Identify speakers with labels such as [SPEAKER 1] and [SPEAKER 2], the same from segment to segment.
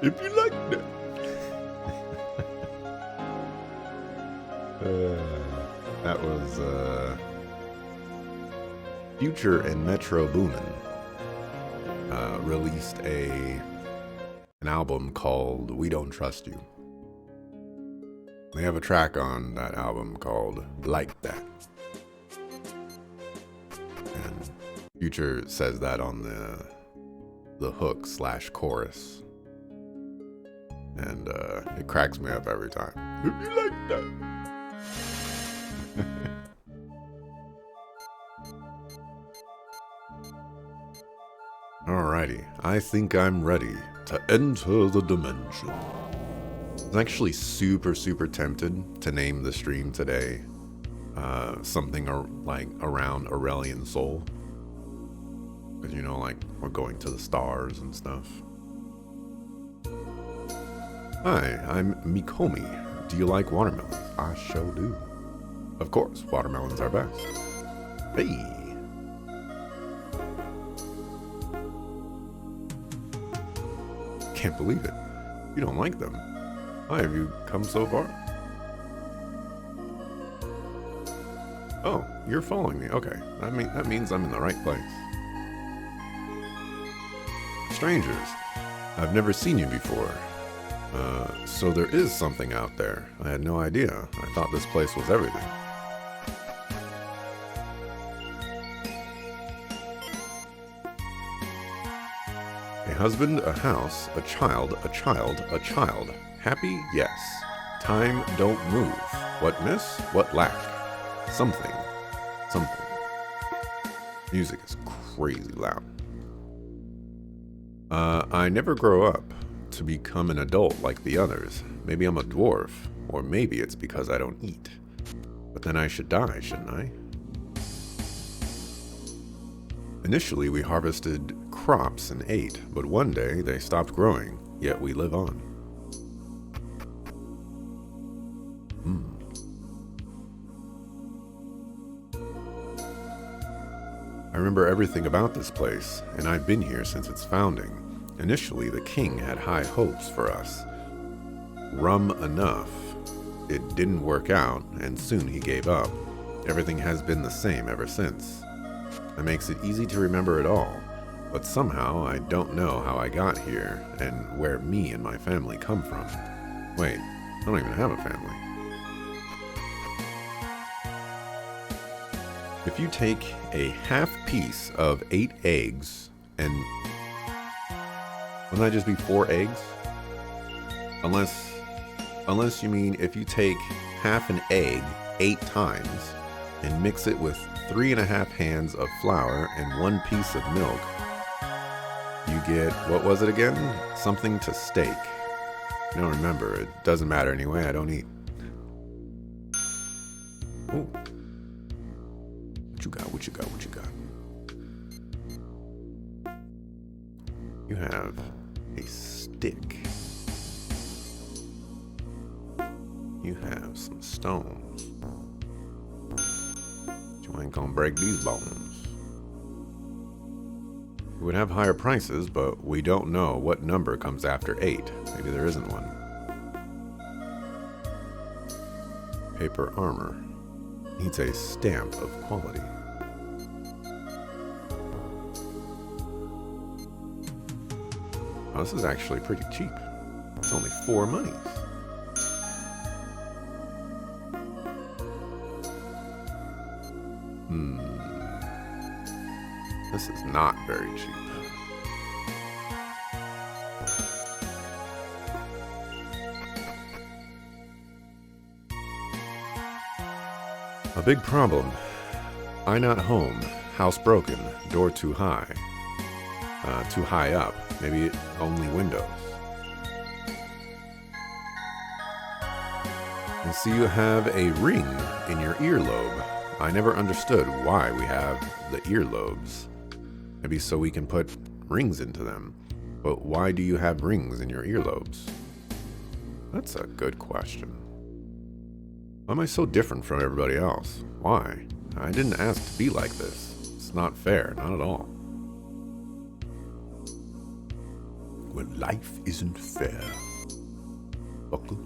[SPEAKER 1] If you like that. That was Future and Metro Boomin released an album called We Don't Trust You. They have a track on that album called Like That. And Future says that on the hook / chorus. And it cracks me up every time. If you like that. Alrighty, I think I'm ready to enter the dimension. I was actually super tempted to name the stream today something like around Aurelian Soul. Because, you know, like, we're going to the stars and stuff. Hi, I'm Mikomi. Do you like watermelons? I sure do. Of course, watermelons are best. Hey! Can't believe it. You don't like them. Why have you come so far? Oh, you're following me. Okay, that means I'm in the right place. Strangers, I've never seen you before. So there is something out there. I had no idea. I thought this place was everything. A husband, a house, a child, a child, a child. Happy? Yes. Time don't move. What miss? What lack? Something. Something. Music is crazy loud. I never grow up to become an adult like the others. Maybe I'm a dwarf, or maybe it's because I don't eat. But then I should die, shouldn't I? Initially, we harvested crops and ate, but one day they stopped growing, yet we live on. I remember everything about this place, and I've been here since its founding. Initially, the king had high hopes for us. Rum enough. It didn't work out, and soon he gave up. Everything has been the same ever since. It makes it easy to remember it all, but somehow I don't know how I got here and where me and my family come from. Wait, I don't even have a family. If you take a half piece of 8 eggs and... Wouldn't that just be 4 eggs? Unless you mean if you take half an egg 8 times and mix it with 3.5 hands of flour and 1 piece of milk, you get, what was it again? Something to steak. I don't remember. It doesn't matter anyway. I don't eat. Ooh. What you got? What you got? What you got? You have a stick. You have some stones. You ain't gonna break these bones. We would have higher prices, but we don't know what number comes after 8. Maybe there isn't one. Paper armor. Needs a stamp of quality. Oh, this is actually pretty cheap. It's only 4 monies. This is not very cheap. A big problem. I not home. House broken. Door too high. Too high up. Maybe only windows. I see you have a ring in your earlobe. I never understood why we have the earlobes. Maybe so we can put rings into them. But why do you have rings in your earlobes? That's a good question. Why am I so different from everybody else? Why? I didn't ask to be like this. It's not fair, not at all. where life isn't fair. Buckle.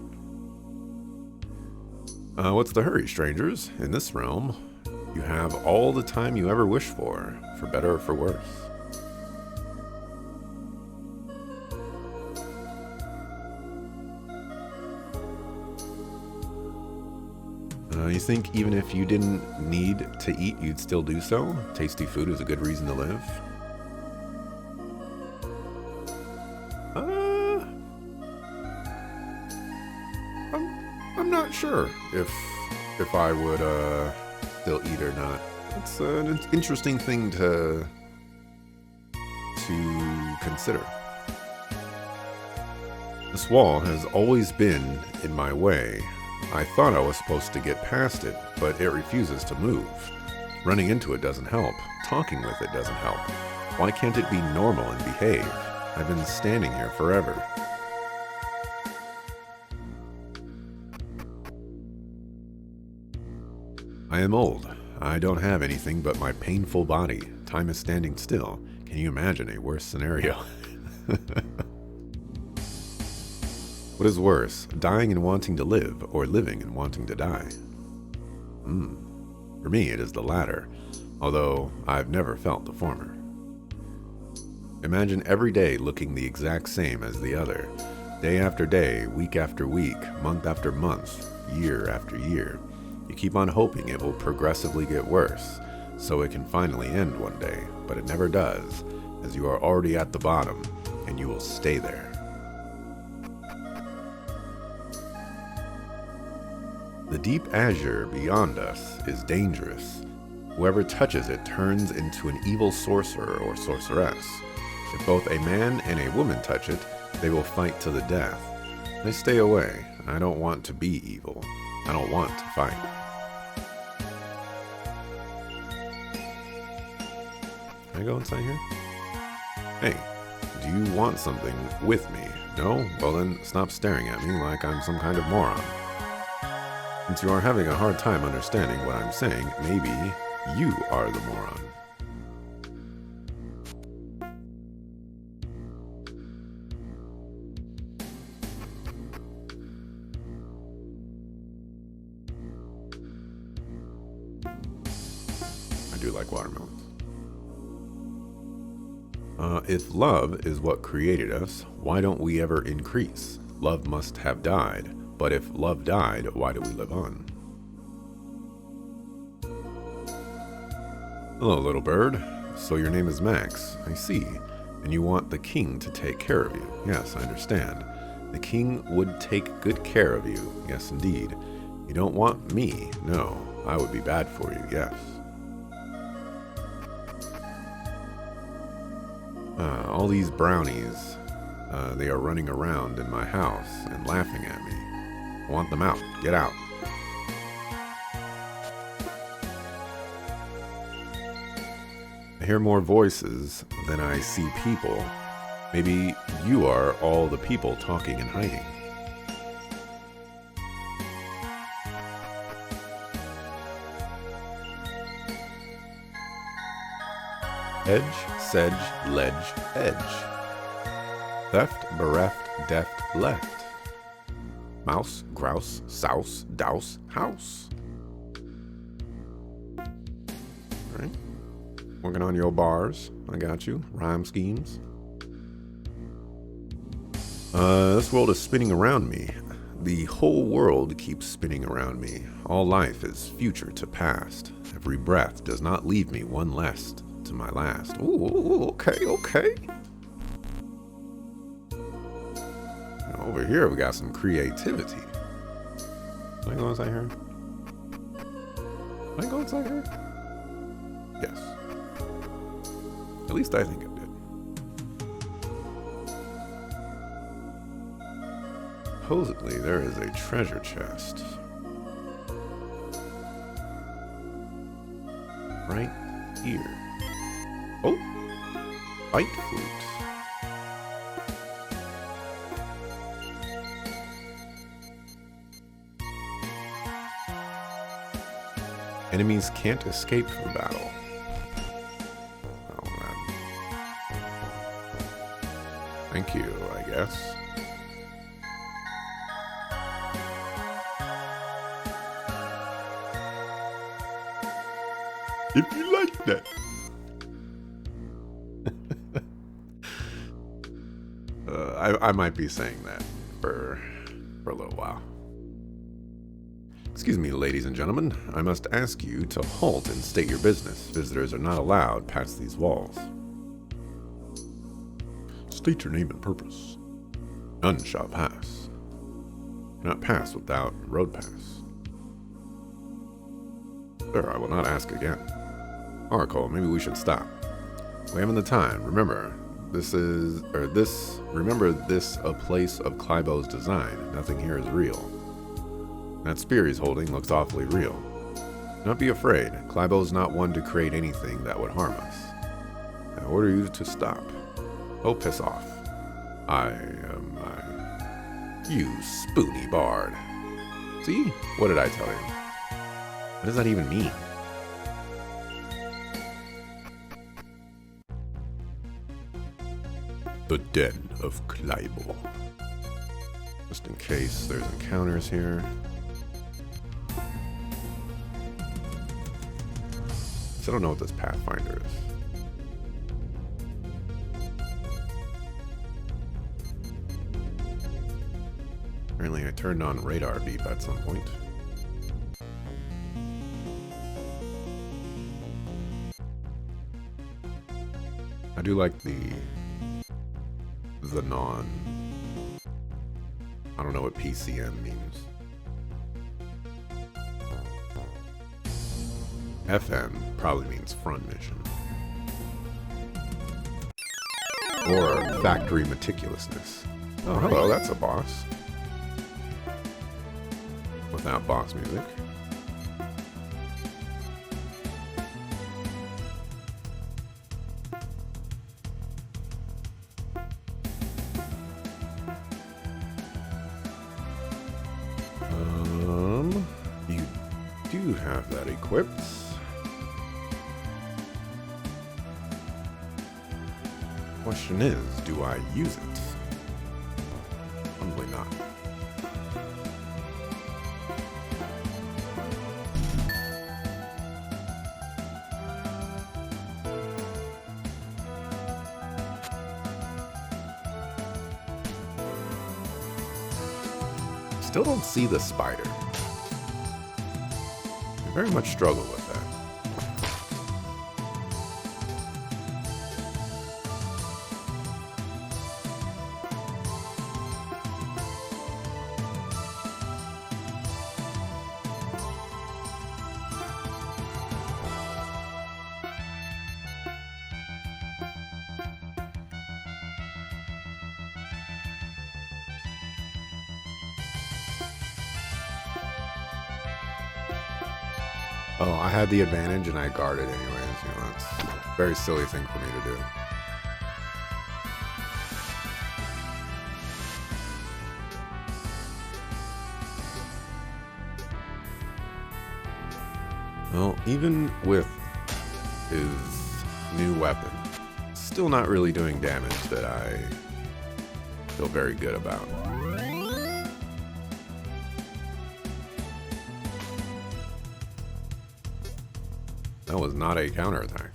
[SPEAKER 1] What's the hurry, strangers? In this realm, you have all the time you ever wish for better or for worse. You think even if you didn't need to eat, you'd still do so? Tasty food is a good reason to live? I'm not sure if I would still eat or not. It's an interesting thing to consider. This wall has always been in my way. I thought I was supposed to get past it, but it refuses to move. Running into it doesn't help. Talking with it doesn't help. Why can't it be normal and behave? I've been standing here forever. I am old. I don't have anything but my painful body. Time is standing still. Can you imagine a worse scenario? What is worse, dying and wanting to live, or living and wanting to die? For me, it is the latter, although I've never felt the former. Imagine every day looking the exact same as the other, day after day, week after week, month after month, year after year. You keep on hoping it will progressively get worse, so it can finally end one day, but it never does, as you are already at the bottom, and you will stay there. The deep azure beyond us is dangerous. Whoever touches it turns into an evil sorcerer or sorceress. If both a man and a woman touch it, they will fight to the death. I stay away. I don't want to be evil. I don't want to fight. Can I go inside here? Hey, do you want something with me? No? Well then, stop staring at me like I'm some kind of moron. Since you are having a hard time understanding what I'm saying, maybe you are the moron. I do like watermelons. If love is what created us, why don't we ever increase? Love must have died. But if love died, why do we live on? Hello, little bird. So your name is Max, I see. And you want the king to take care of you. Yes, I understand. The king would take good care of you. Yes, indeed. You don't want me. No, I would be bad for you. Yes. All these brownies, they are running around in my house and laughing at me. I want them out. Get out. I hear more voices than I see people. Maybe you are all the people talking and hiding. Edge, sedge, ledge, edge. Theft, bereft, deft, left. Mouse, grouse, souse, douse, house. Alright. Working on your bars. I got you. Rhyme schemes. This world is spinning around me. The whole world keeps spinning around me. All life is future to past. Every breath does not leave me one less to my last. Ooh, okay. Over here, we got some creativity. Can I go inside here? Can I go inside here? Yes. At least I think it did. Supposedly, there is a treasure chest. Right here. Oh! Fight flute. Enemies can't escape from battle. Oh, man. Thank you, I guess. If you like that. I might be saying that for a little while. Excuse me, ladies and gentlemen. I must ask you to halt and state your business. Visitors are not allowed past these walls. State your name and purpose. None shall pass. Cannot pass without road pass. Sir, I will not ask again. Oracle, maybe we should stop. We haven't the time. Remember this a place of Clibo's design. Nothing here is real. That spear he's holding looks awfully real. Do not be afraid. Clibo's not one to create anything that would harm us. I order you to stop. Oh, piss off. You spoony bard. See? What did I tell you? What does that even mean? The Den of Clibo. Just in case there's encounters here. So I don't know what this Pathfinder is. Apparently I turned on radar beep at some point. I do like the non... I don't know what PCM means. FM probably means front mission. Or factory meticulousness. Oh, hello, that's a boss. Without boss music. You do have that equipped. Question is, do I use it? Probably not. Still don't see the spider. I very much struggle with that. Oh, I had the advantage and I guarded anyways. You know, that's a very silly thing for me to do. Well, even with his new weapon, still not really doing damage that I feel very good about. That was not a counterattack.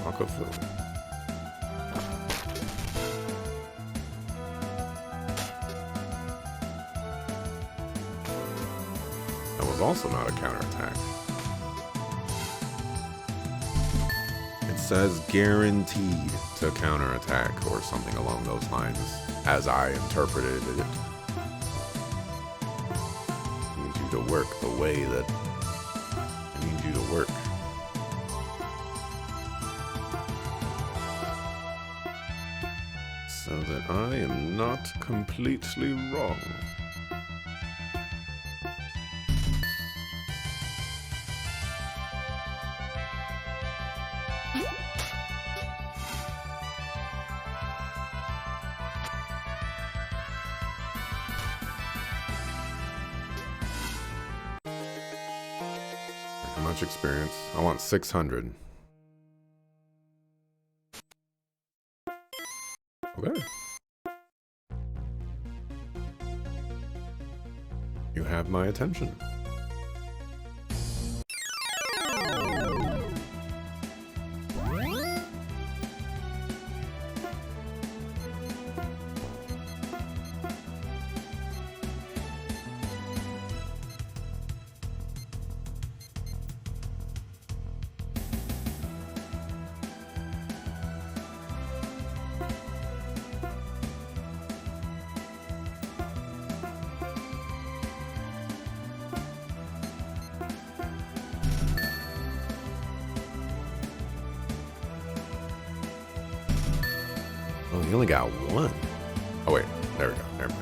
[SPEAKER 1] Akafu. That was also not a counterattack. It says guaranteed to counterattack or something along those lines, as I interpreted it. It needs you to work the way that it needs you to work. So that I am not completely wrong. How much experience? I want 600. Okay. You have my attention. Oh, you only got one. Oh, wait. There we go. Never mind.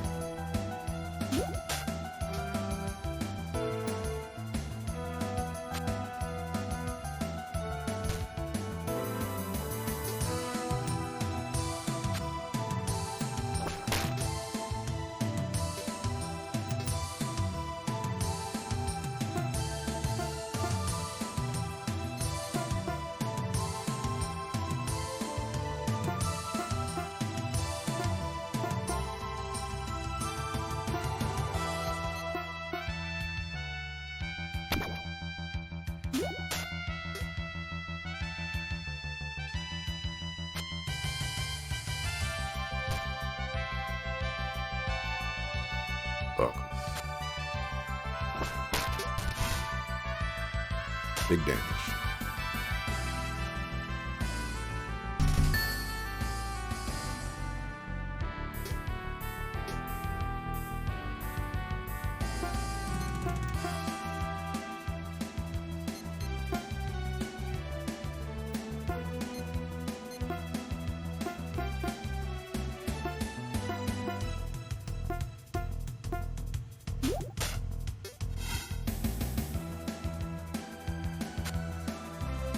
[SPEAKER 1] Focus. Big damage.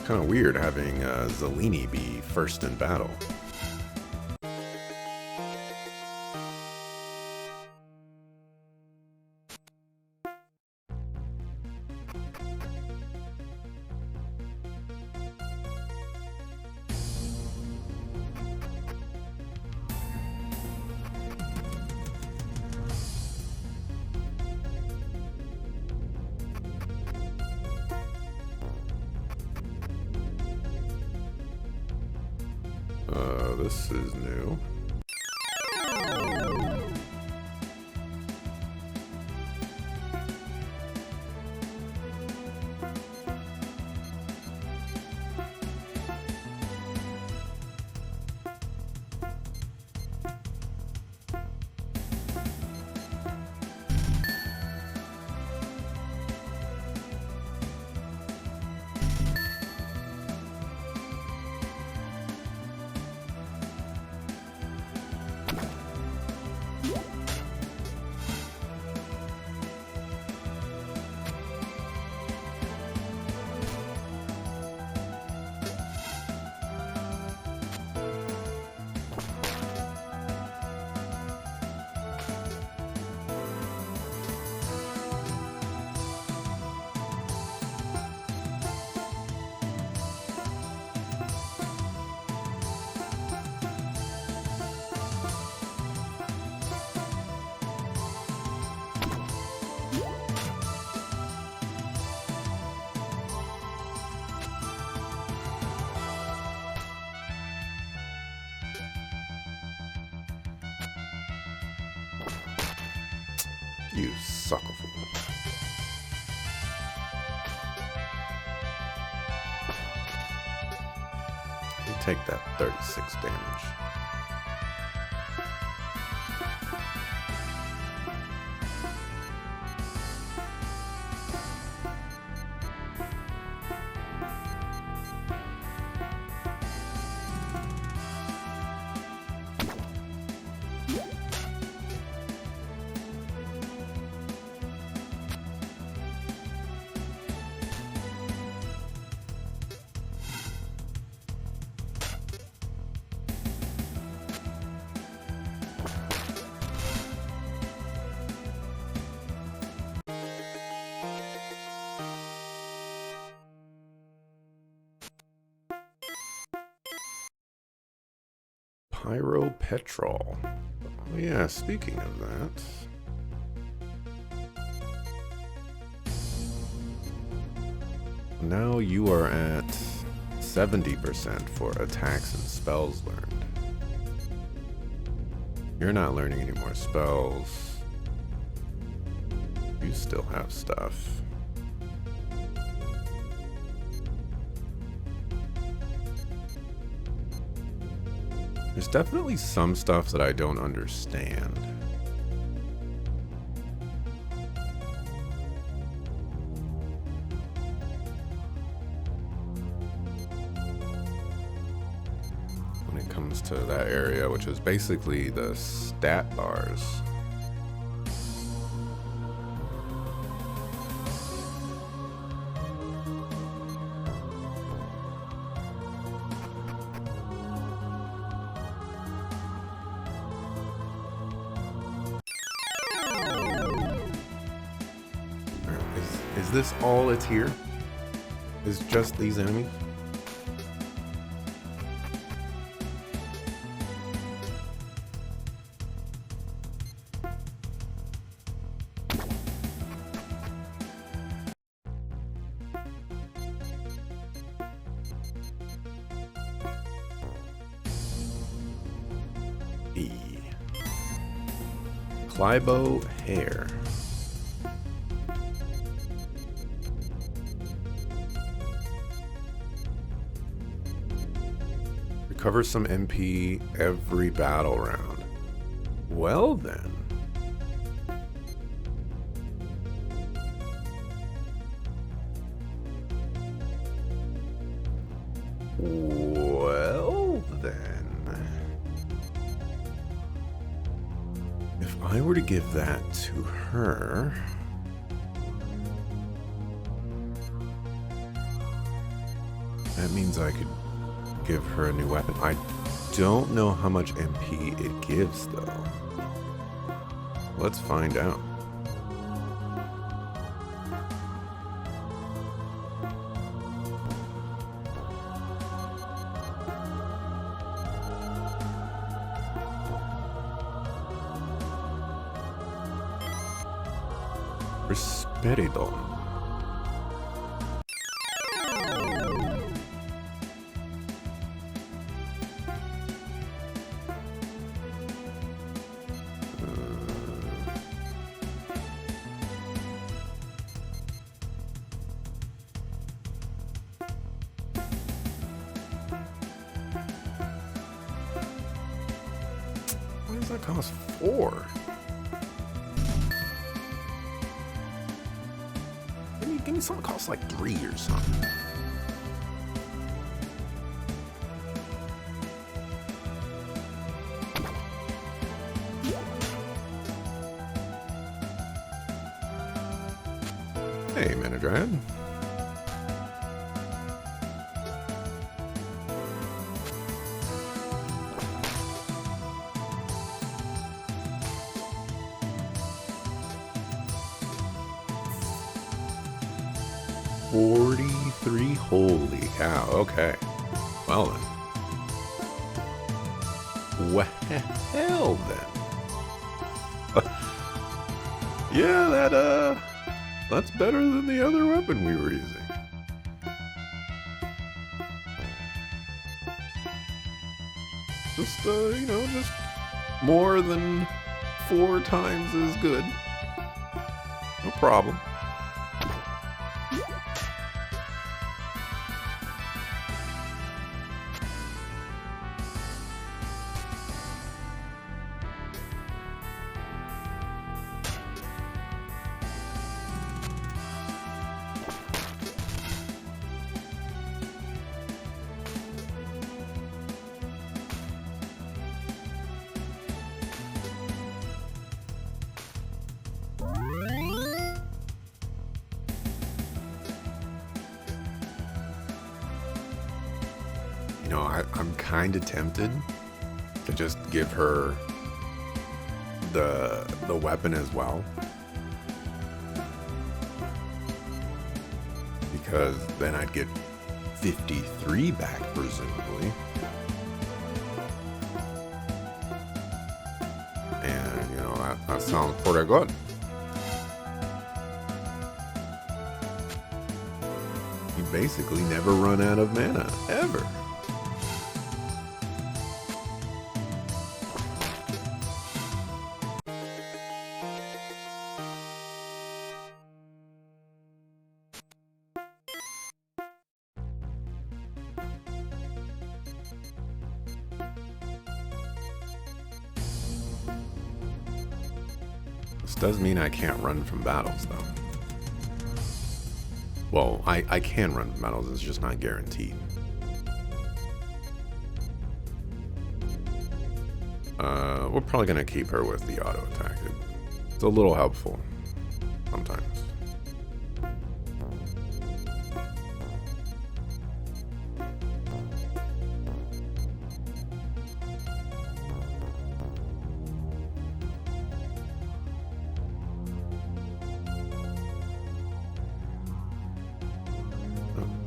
[SPEAKER 1] Kind of weird having Zellini be first in battle. This is new. You sucker fool. You take that 36 damage. Pyropetrol. Oh yeah, speaking of that. Now you are at 70% for attacks and spells learned. You're not learning any more spells. You still have stuff. There's definitely some stuff that I don't understand. When it comes to that area, which is basically the stat bars. Is this all it's here? Is just these enemies? E. Clibo hair. Recover some MP every battle round. Well then. Well then. If I were to give that to her... that means I could give her a new weapon. I don't know how much MP it gives, though. Let's find out. Risperidon. What does that cost 4? Give me something that costs like 3 or something. Hey, Manadryad. $43. Holy cow. Okay. Well then. Well then. Yeah, that's better than the other weapon we were using. Just, you know, just more than 4 times as good. No problem. You know, I'm kind of tempted to just give her the weapon as well, because then I'd get 53 back, presumably. That sounds pretty good. You basically never run out of mana, ever. This does mean I can't run from battles, though. Well, I can run from battles, it's just not guaranteed. We're probably going to keep her with the auto attack. It's a little helpful sometimes.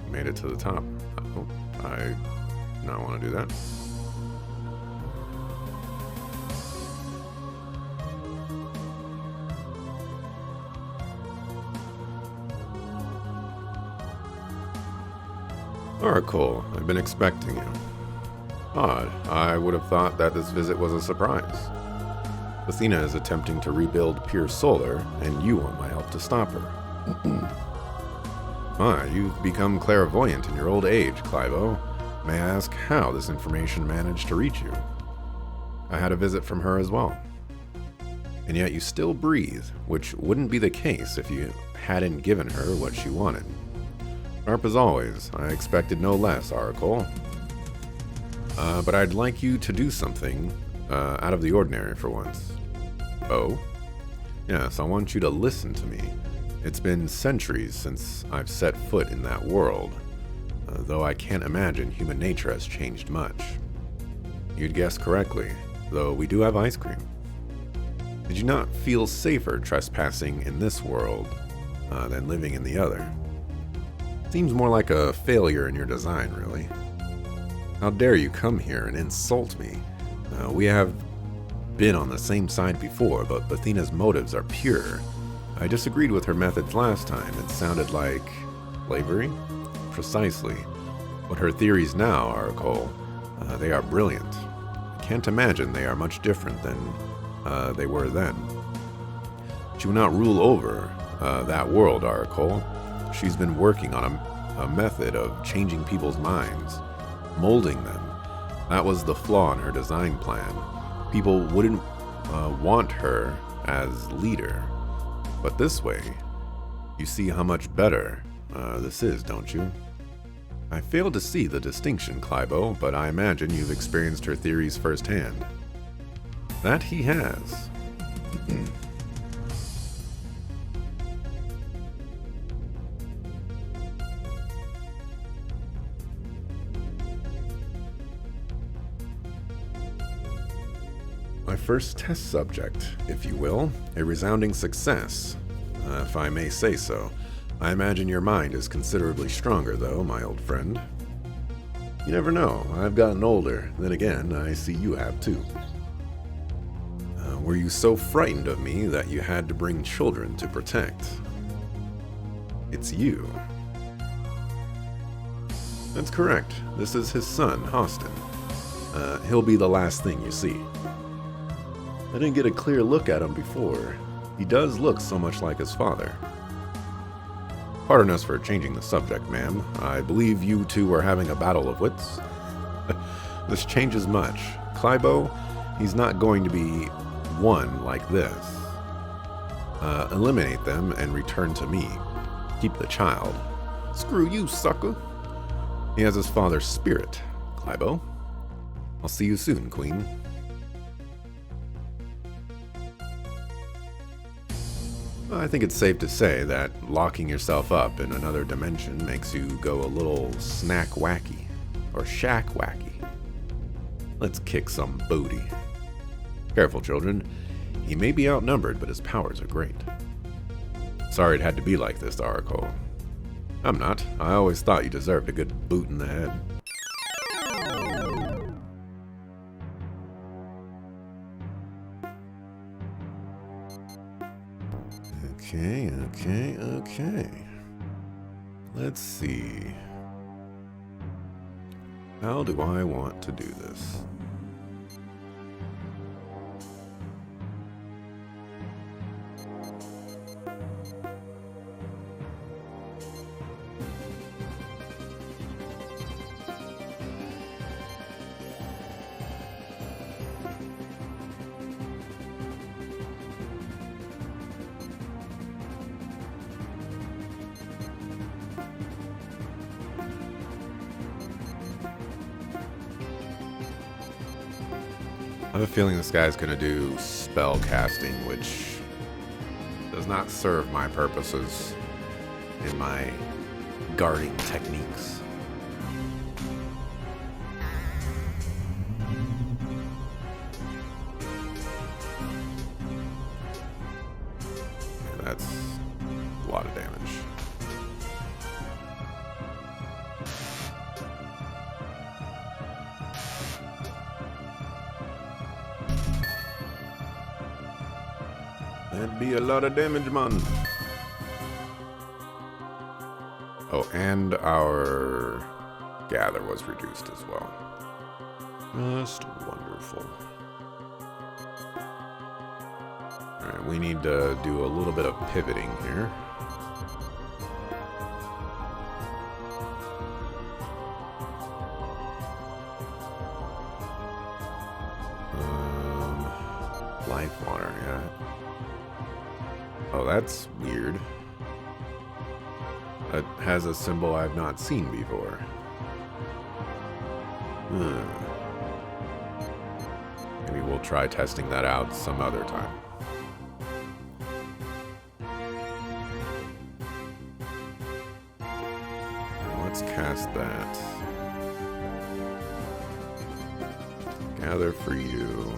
[SPEAKER 1] Made it to the top. Oh, I do not want to do that. Oracle, I've been expecting you. Odd, I would have thought that this visit was a surprise. Athena is attempting to rebuild Pier Solar, and you want my help to stop her. You've become clairvoyant in your old age, Clivo. May I ask how this information managed to reach you? I had a visit from her as well. And yet you still breathe, which wouldn't be the case if you hadn't given her what she wanted. Sharp as always, I expected no less, Oracle. But I'd like you to do something out of the ordinary for once. Oh? Yes, I want you to listen to me. It's been centuries since I've set foot in that world, though I can't imagine human nature has changed much. You'd guessed correctly, though we do have ice cream. Did you not feel safer trespassing in this world than living in the other? Seems more like a failure in your design, really. How dare you come here and insult me? We have been on the same side before, but Athena's motives are pure. I disagreed with her methods last time. It sounded like slavery? Precisely. But her theories now, Oracle, they are brilliant. I can't imagine they are much different than they were then. She will not rule over that world, Oracle. She's been working on a method of changing people's minds, molding them. That was the flaw in her design plan. People wouldn't want her as leader. But this way, you see how much better this is, don't you? I fail to see the distinction, Clivo, but I imagine you've experienced her theories firsthand. That he has. My first test subject, if you will, a resounding success, if I may say so. I imagine your mind is considerably stronger, though, my old friend. You never know, I've gotten older, then again, I see you have too. Were you so frightened of me that you had to bring children to protect? It's you. That's correct, this is his son, Austin. He'll be the last thing you see. I didn't get a clear look at him before. He does look so much like his father. Pardon us for changing the subject, ma'am. I believe you two are having a battle of wits. This changes much. Clivo, he's not going to be one like this. Eliminate them and return to me. Keep the child. Screw you, sucker. He has his father's spirit, Clivo. I'll see you soon, Queen. I think it's safe to say that locking yourself up in another dimension makes you go a little snack wacky, or shack wacky. Let's kick some booty. Careful, children. He may be outnumbered, but his powers are great. Sorry it had to be like this, Oracle. I'm not. I always thought you deserved a good boot in the head. Okay. Let's see. How do I want to do this? I have a feeling this guy's going to do spell casting, which does not serve my purposes in my guarding techniques. Yeah, that's a lot of damage. That'd be a lot of damage, man. Oh, and our gather was reduced as well. Just wonderful. Alright, we need to do a little bit of pivoting here. Life water, yeah. Oh, that's weird. It has a symbol I've not seen before. Maybe we'll try testing that out some other time. Let's cast that. Gather for you.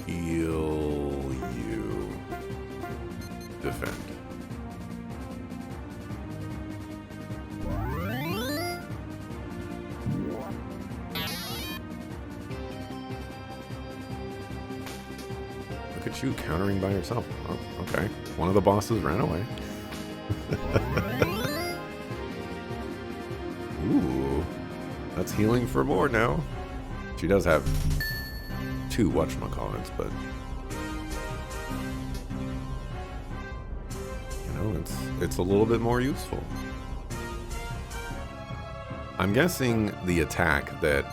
[SPEAKER 1] Heal you. Defend. Look at you countering by yourself. Oh, okay. One of the bosses ran away. Ooh. That's healing for more now. She does have two whatchamacallits, but you know, it's a little bit more useful. I'm guessing the attack that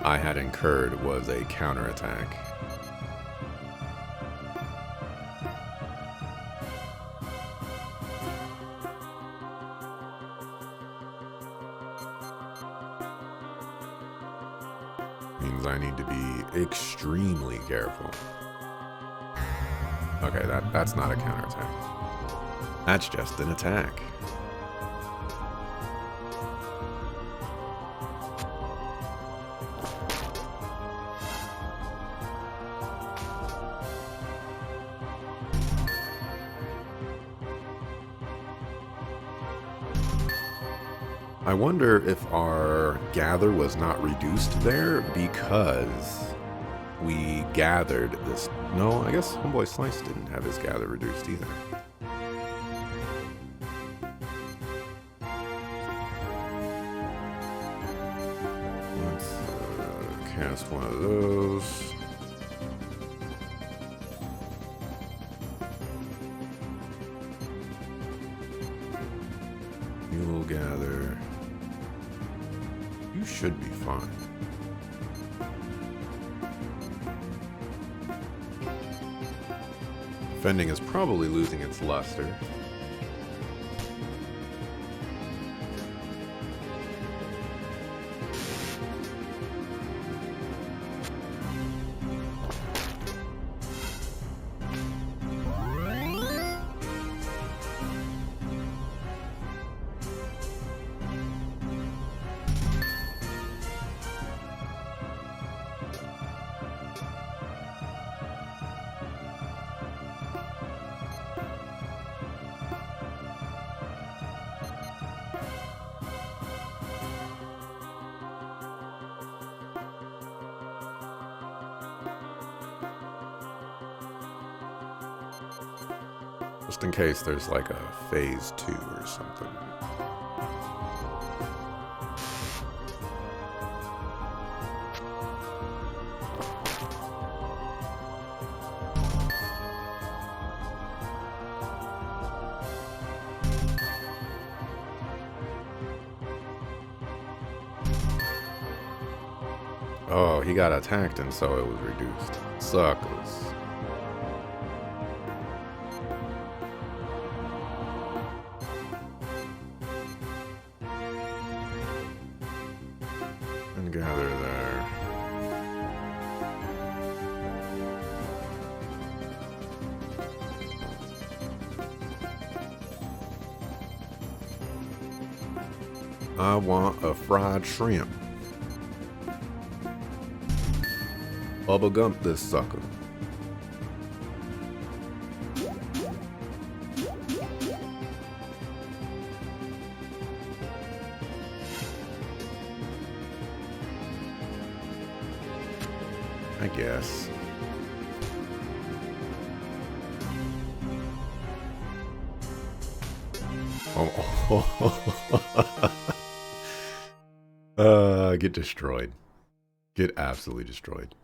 [SPEAKER 1] I had incurred was a counterattack. Means I need to be extremely careful. Okay, that's not a counterattack. That's just an attack. I wonder if our gather was not reduced there because we gathered this. No, I guess Homeboy Slice didn't have his gather reduced either. Let's cast one of those. You'll gather. You should be fine. Defending is probably losing its luster. Just in case there's like a phase 2 or something. Oh, he got attacked and so it was reduced. Suckers. And gather there. I want a fried shrimp. Bubble gump this sucker. I guess. Get destroyed. Get absolutely destroyed.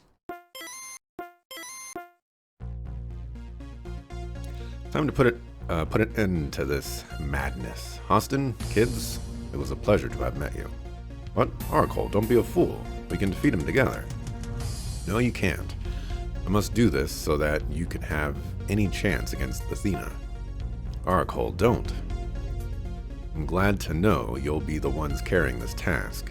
[SPEAKER 1] Time to put an end to this madness. Austin, kids, it was a pleasure to have met you. What? Oracle, don't be a fool. We can defeat him together. No, you can't. I must do this so that you can have any chance against Athena. Oracle, don't. I'm glad to know you'll be the ones carrying this task.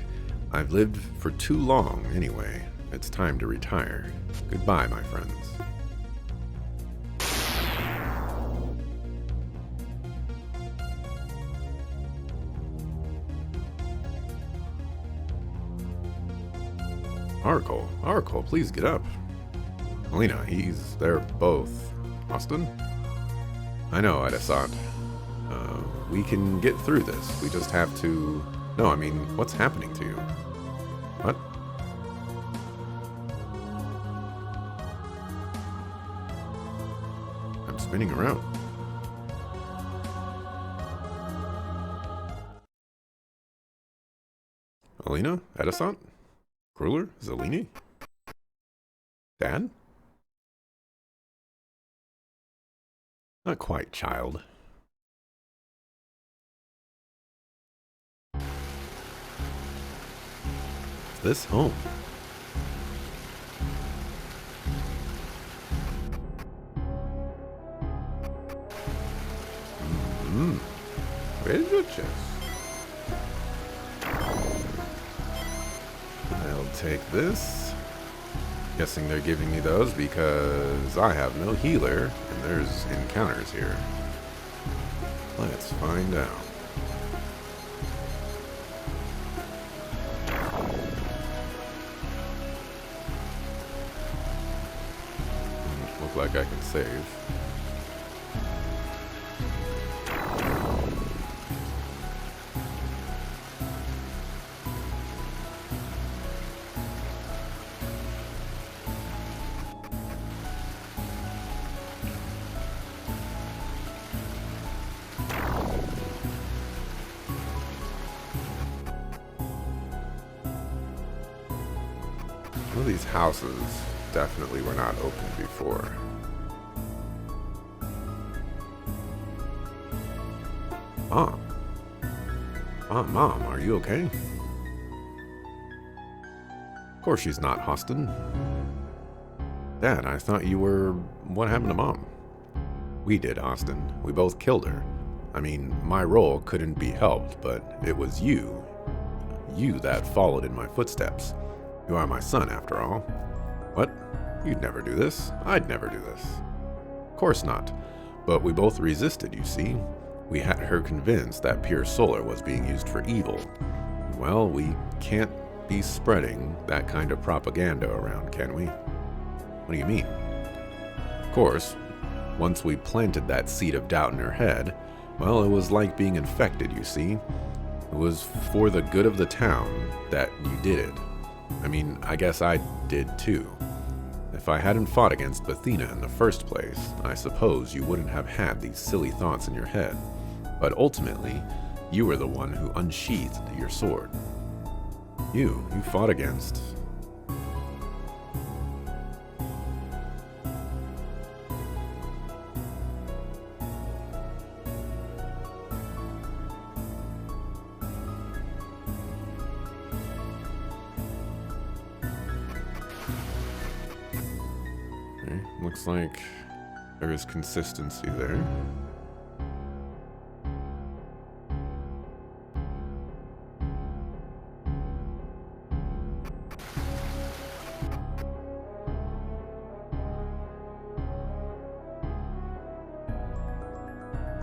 [SPEAKER 1] I've lived for too long anyway. It's time to retire. Goodbye, my friends. Oracle, please get up. Melina, they're both. Austin? I know, Edisot. We can get through this. We just have to... No, I mean, what's happening to you? What? I'm spinning around. Alina? Edisot? Kruller? Zelini? Dad? Not quite, child. Is this home? Where's your chest? I'll take this. Guessing they're giving me those because I have no healer and there's encounters here. Let's find out. Look like I can save. Some of these houses definitely were not open before. Mom? Mom, are you okay? Of course she's not, Austin. Dad, I thought you were... What happened to Mom? We did, Austin. We both killed her. I mean, my role couldn't be helped, but it was you. You that followed in my footsteps. You are my son, after all. What? You'd never do this. I'd never do this. Of course not. But we both resisted, you see. We had her convinced that Pier Solar was being used for evil. Well, we can't be spreading that kind of propaganda around, can we? What do you mean? Of course, once we planted that seed of doubt in her head, well, it was like being infected, you see. It was for the good of the town that you did it. I mean, I guess I did too. If I hadn't fought against Athena in the first place, I suppose you wouldn't have had these silly thoughts in your head. But ultimately, you were the one who unsheathed your sword. You fought against... Okay, looks like there is consistency there.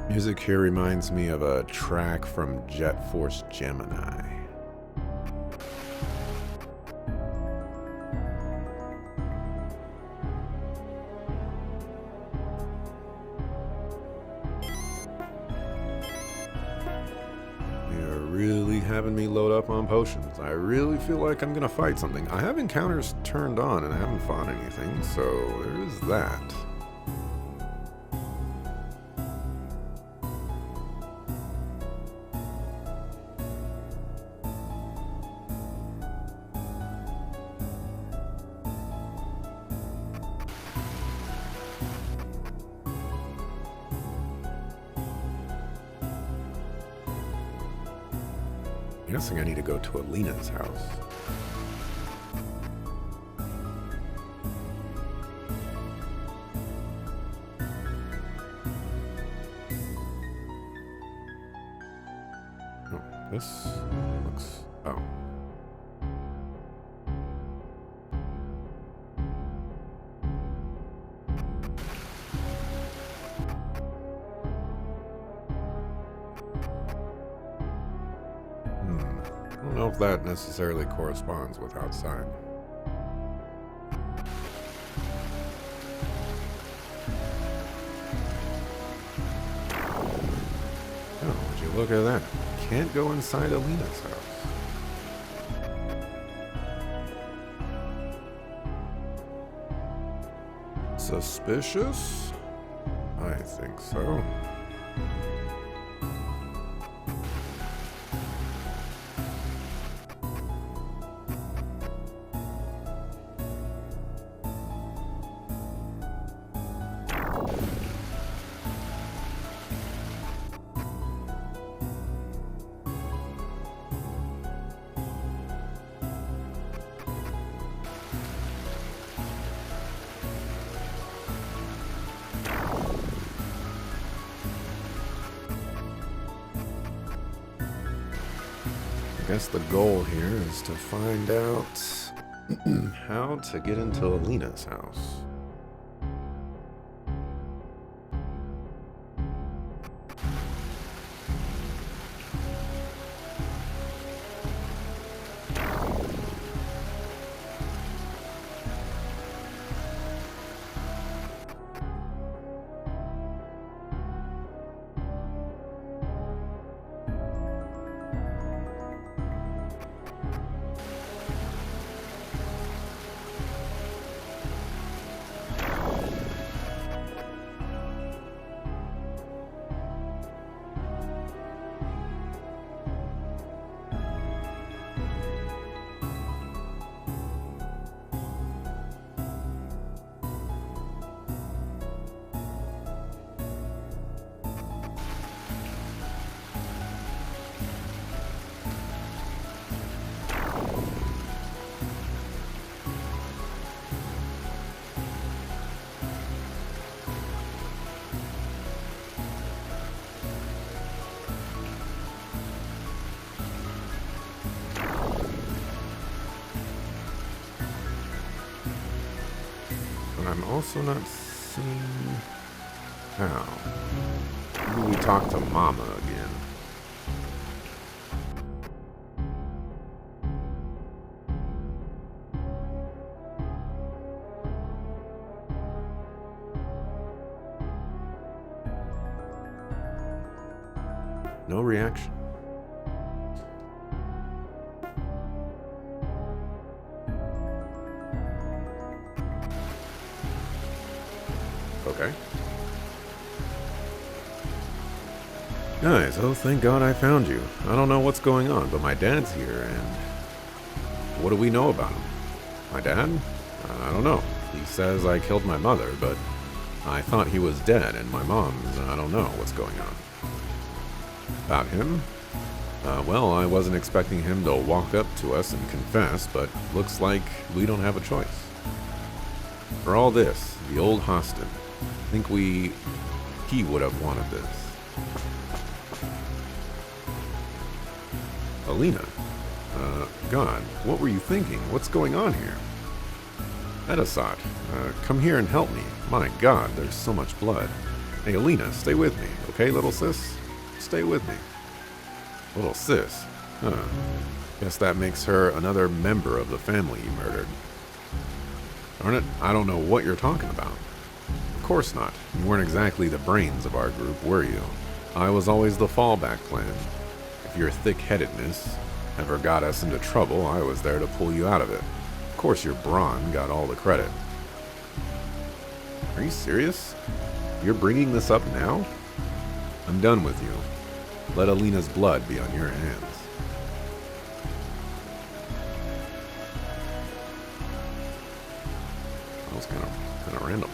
[SPEAKER 1] Music here reminds me of a track from Jet Force Gemini. You're really having me load up on potions. I really feel like I'm gonna fight something. I have encounters turned on and I haven't fought anything, so there is that. I'm guessing I need to go to Alina's house. Oh, this looks... oh. I don't know if that necessarily corresponds with outside. Oh, would you look at that? Can't go inside Alina's house. Suspicious? I think so. I guess the goal here is to find out how to get into Alina's house. I'm also not seeing how. Maybe we talk to Mama again. No reaction. Guys, oh thank God I found you. I don't know what's going on, but my dad's here, and what do we know about him? My dad? I don't know. He says I killed my mother, but I thought he was dead, and my mom's, I don't know what's going on. About him? Well, I wasn't expecting him to walk up to us and confess, but looks like we don't have a choice. For all this, the old Hostin, I think he would have wanted this. Alina, God, what were you thinking? What's going on here? Edisot, come here and help me. My God, there's so much blood. Hey, Alina, stay with me, okay, little sis? Stay with me. Little sis? Huh. Guess that makes her another member of the family you murdered. Darn it, I don't know what you're talking about. Of course not. You weren't exactly the brains of our group, were you? I was always the fallback plan. If your thick-headedness ever got us into trouble, I was there to pull you out of it. Of course your brawn got all the credit. Are you serious? You're bringing this up now? I'm done with you. Let Alina's blood be on your hands. That was kind of random.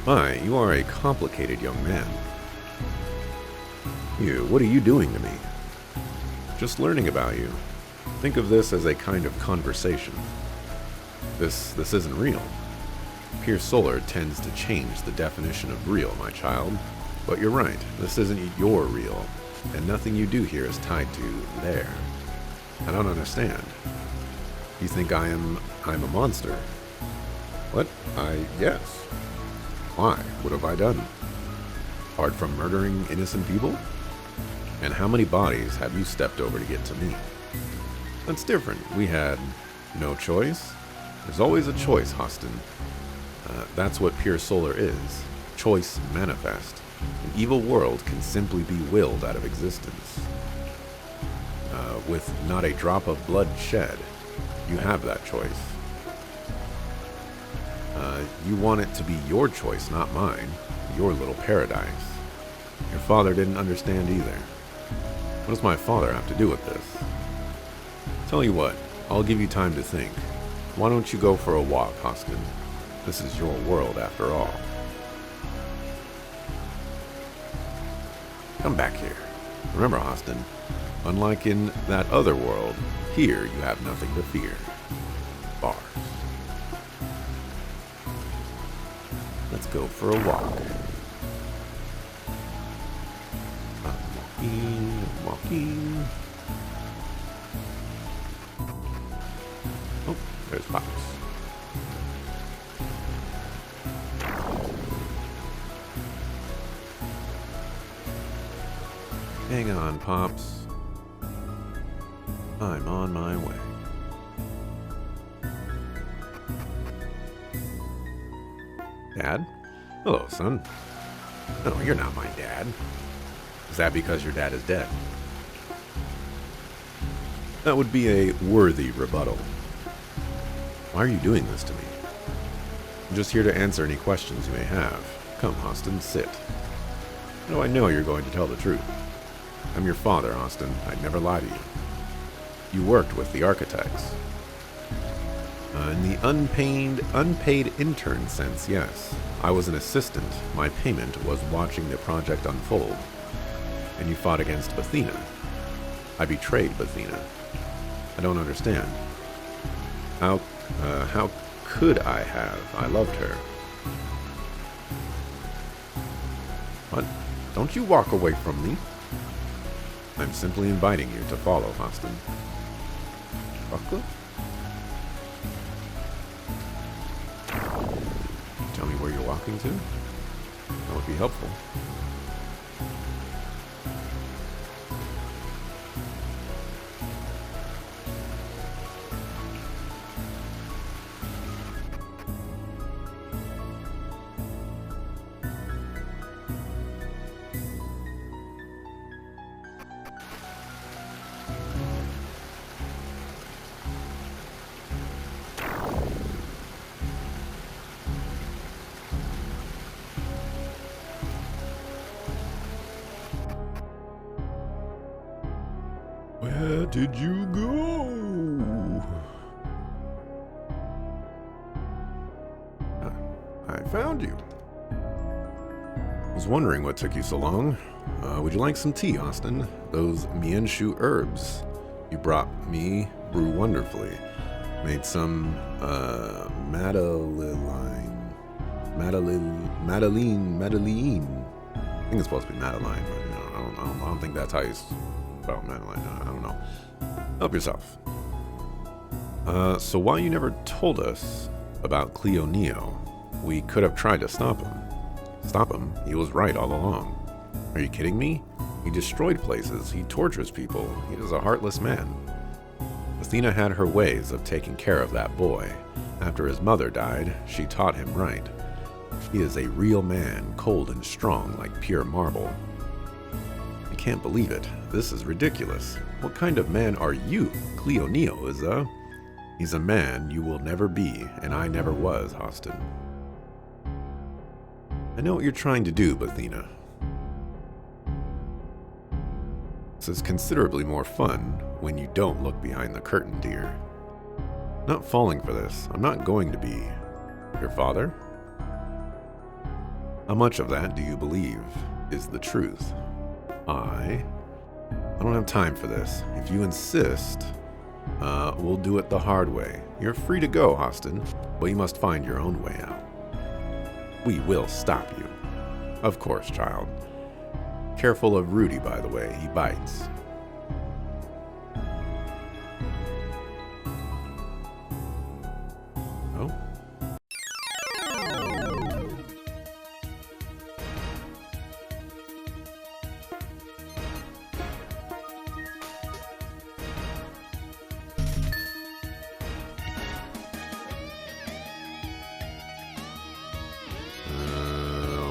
[SPEAKER 1] My, you are a complicated young man. You, what are you doing to me? Just learning about you. Think of this as a kind of conversation. This isn't real. Pier Solar tends to change the definition of real, my child. But you're right, this isn't your real, and nothing you do here is tied to there. I don't understand. You think I'm a monster? What? Yes. Why? What have I done? Apart from murdering innocent people? And how many bodies have you stepped over to get to me? That's different. We had no choice. There's always a choice, Hostin. That's what Pier Solar is. Choice manifest. An evil world can simply be willed out of existence. With not a drop of blood shed, you have that choice. You want it to be your choice, not mine. Your little paradise. Your father didn't understand either. What does my father have to do with this? Tell you what, I'll give you time to think. Why don't you go for a walk, Hostin? This is your world after all. Come back here. Remember, Hostin, unlike in that other world, here you have nothing to fear. Bars. Let's go for a walk. I'm walking. Oh, there's Pops. Hang on, Pops. I'm on my way. Dad? Hello, son. No, you're not my dad. Is that because your dad is dead? That would be a worthy rebuttal. Why are you doing this to me? I'm just here to answer any questions you may have. Come, Hostin, sit. How do I know you're going to tell the truth? I'm your father, Hostin. I'd never lie to you. You worked with the architects. In the unpaid intern sense, yes. I was an assistant. My payment was watching the project unfold. And you fought against Bethina. I betrayed Bethina. I don't understand. How could I have? I loved her. What? Don't you walk away from me. I'm simply inviting you to follow, Hostin. Buckle? Tell me where you're walking to? That would be helpful. Where did you go? I found you. I was wondering what took you so long. Would you like some tea, Austin? Those Mienshu herbs you brought me brew wonderfully. Made some Madeline. I think it's supposed to be Madeline, but I don't think that's how you spell Madeline. I don't know. Help yourself. So why you never told us about Cleo Neo? We could have tried to stop him. Stop him? He was right all along. Are you kidding me? He destroyed places. He tortures people. He is a heartless man. Athena had her ways of taking care of that boy. After his mother died, she taught him right. He is a real man, cold and strong like pure marble. I can't believe it. This is ridiculous. What kind of man are you? Cleo Neo is a... He's a man you will never be, and I never was, Austin. I know what you're trying to do, Athena. This is considerably more fun when you don't look behind the curtain, dear. Not falling for this. I'm not going to be your father. How much of that do you believe is the truth? I don't have time for this. If you insist, we'll do it the hard way. You're free to go, Austin, but you must find your own way out. We will stop you. Of course, child. Careful of Rudy, by the way. He bites. Oh?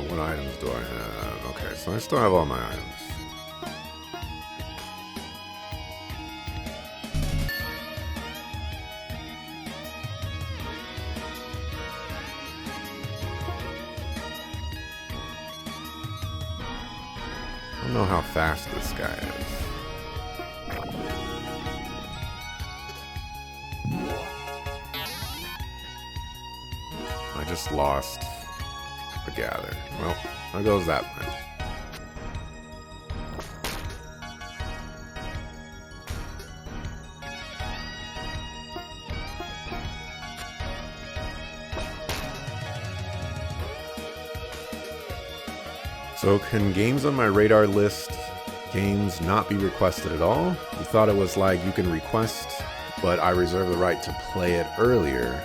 [SPEAKER 1] What items do I have? Okay, so I still have all my items. I don't know how fast this guy is. I just lost the gather. Well, there goes that one. So can games on my radar list games not be requested at all? You thought it was like you can request, but I reserve the right to play it earlier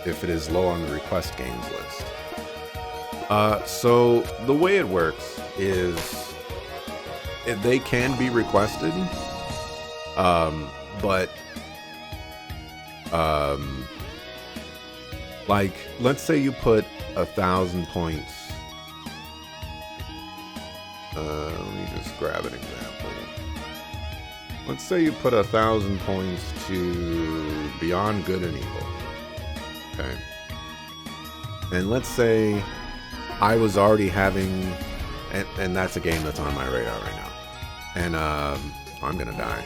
[SPEAKER 1] if it is low on the request games list. So the way it works is they can be requested, but like let's say you put 1,000 points. Let me just grab an example. Let's say you put 1,000 points to Beyond Good and Evil. Okay. And let's say I was already having, and that's a game that's on my radar right now. And I'm gonna die.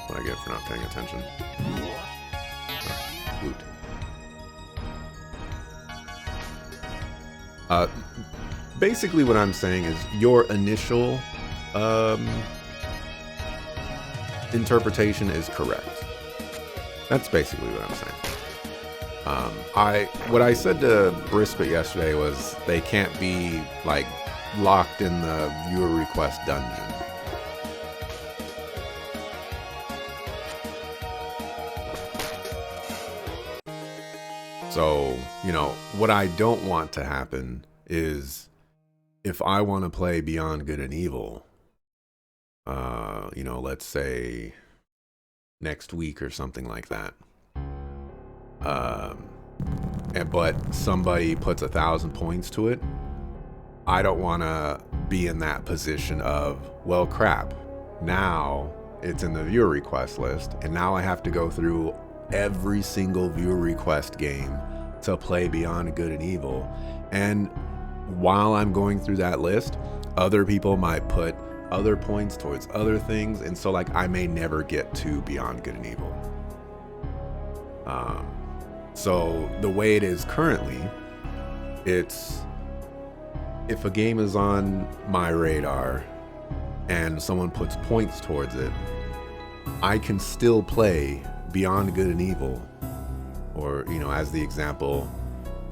[SPEAKER 1] What I get for not paying attention. Oh, loot. Basically what I'm saying is your initial interpretation is correct. That's basically what I'm saying. What I said to Brisbane yesterday was they can't be like locked in the viewer request dungeon. So, you know, what I don't want to happen is if I want to play Beyond Good and Evil, you know, let's say next week or something like that. But somebody puts 1,000 points to it. I don't want to be in that position of, well, crap. Now it's in the viewer request list, and now I have to go through every single viewer request game to play Beyond Good and Evil. And while I'm going through that list, other people might put other points towards other things, and so like I may never get to Beyond Good and Evil. So the way it is currently, it's if a game is on my radar and someone puts points towards it, I can still play Beyond Good and Evil, or, you know, as the example,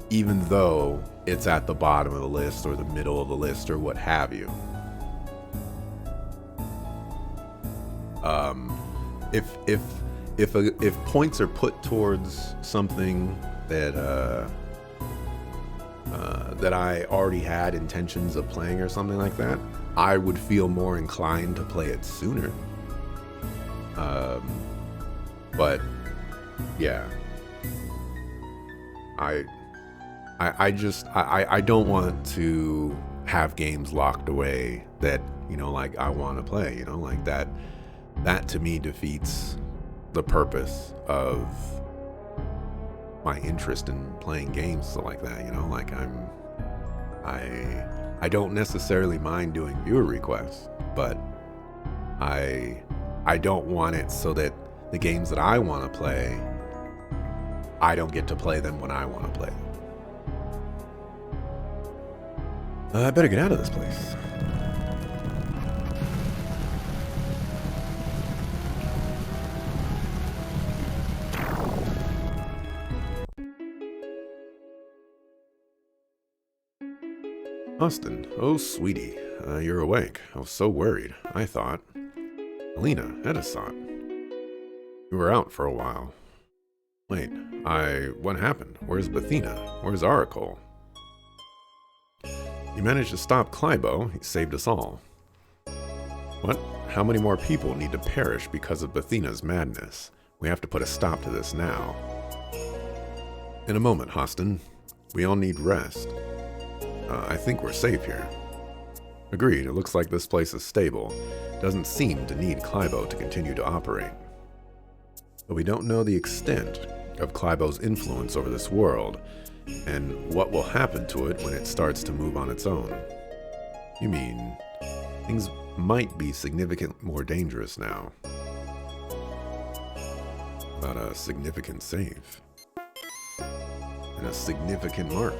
[SPEAKER 1] even though it's at the bottom of the list or the middle of the list or what have you. If points are put towards something that that I already had intentions of playing or something like that, I would feel more inclined to play it sooner. But yeah, I don't want to have games locked away that, you know, like I want to play, you know, like that to me defeats the purpose of my interest in playing games, so like that, you know, like I don't necessarily mind doing viewer requests, but I don't want it so that the games that I want to play, I don't get to play them when I want to play them. I better get out of this place. Austin, oh sweetie, you're awake. I was so worried. I thought. Alina, Edison. We were out for a while. Wait, what happened? Where's Bethina? Where's Oracle? You managed to stop Clybo. He saved us all. What? How many more people need to perish because of Bethina's madness? We have to put a stop to this now. In a moment, Hostin. We all need rest. I think we're safe here. Agreed, it looks like this place is stable. Doesn't seem to need Clybo to continue to operate. But we don't know the extent of Clybo's influence over this world, and what will happen to it when it starts to move on its own. You mean, things might be significantly more dangerous now. About a significant save. And a significant mark.